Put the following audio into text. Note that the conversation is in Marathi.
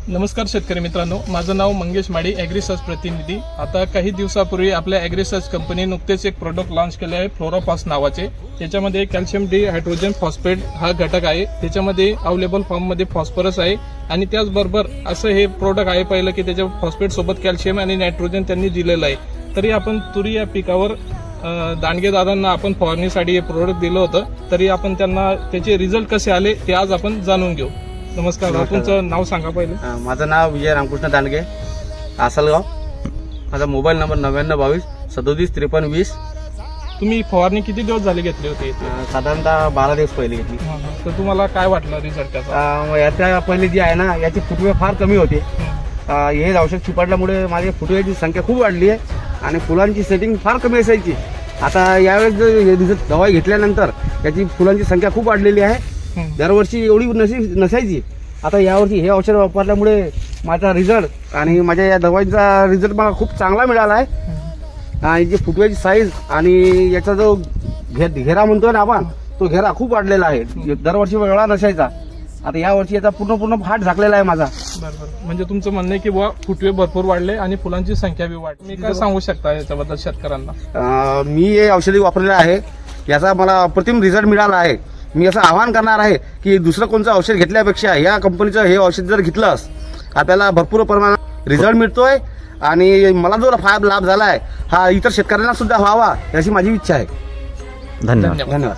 नमस्कार शेतकरी मित्रांनो, माझं नाव मंगेश माडी, ॲग्रिसर्च प्रतिनिधी। आता काही दिवसापूर्वी आपल्या ॲग्रिसर्च कंपनी नुकतेच एक प्रोडक्ट लॉन्च केले आहे, फ्लोराफॉस नावाचे। त्याच्यामध्ये कॅल्शियम डी हायड्रोजन फॉस्फेट हा घटक आहे। त्याच्यामध्ये अवेलेबल फॉर्म मध्ये फॉस्फरस आहे आणि त्याचबरोबर असं हे प्रोडक्ट आहे पहिलं की त्याच्या फॉस्फेट सोबत कॅल्शियम आणि नायट्रोजन त्यांनी दिलेलं आहे। तरी आपण तुरी या पिकावर दांडगे दादांना आपण फवारणीसाठी हे प्रोडक्ट दिलं होतं, तरी आपण त्यांना त्याचे रिझल्ट कसे आले ते आज आपण जाणून घेऊ। नमस्कार, तुमचं नाव सांगा पहिले। माझं नाव विजय रामकृष्ण दांडगे, आसलगाव। माझा मोबाईल नंबर 9922 37 53 20। तुम्ही फवारणी किती दिवस झाले घेतली होती? साधारणतः 12 दिवस पहिले घेतली। तर तुम्हाला काय वाटलं रिझल्ट त्याचा? याच्या पहिले जी आहे ना, याची फुटवे फार कमी होते। हे औषध चिपटल्यामुळे माझी फुटव्याची संख्या खूप वाढली आहे आणि फुलांची सेटिंग फार कमी असायची। आता यावेळेस दवा घेतल्यानंतर याची फुलांची संख्या खूप वाढलेली आहे। दरवर्षी एवढी नसायची, आता यावर्षी हे औषध वापरल्यामुळे माझा रिझल्ट आणि माझ्या या दवाईचा रिझल्ट मला खूप चांगला मिळाला आहे। आणि जी फुटव्याची साईज आणि याचा जो घेरा म्हणतोय ना आपण, तो घेरा खूप वाढलेला आहे। दरवर्षी वेगळा नसायचा, आता यावर्षी याचा पूर्ण फाट झाकलेला आहे माझा। बरोबर, म्हणजे तुमचं म्हणणं आहे की बुवा फुटवे भरपूर वाढले आणि फुलांची संख्या बी वाढली। मी काय सांगू शकता याच्याबद्दल शेतकऱ्यांना? मी हे औषधी वापरलेलं आहे, याचा मला अप्रतिम रिझल्ट मिळाला आहे। मी असं आवाहन करणार आहे की दुसरं कोणतं औषध घेतल्यापेक्षा या कंपनीचं हे औषध जर घेतलंस आपल्याला भरपूर प्रमाणात रिझल्ट मिळतोय आणि मला जो लाभ झाला आहे हा इतर शेतकऱ्यांना सुद्धा व्हावा अशी माझी इच्छा आहे। धन्यवाद।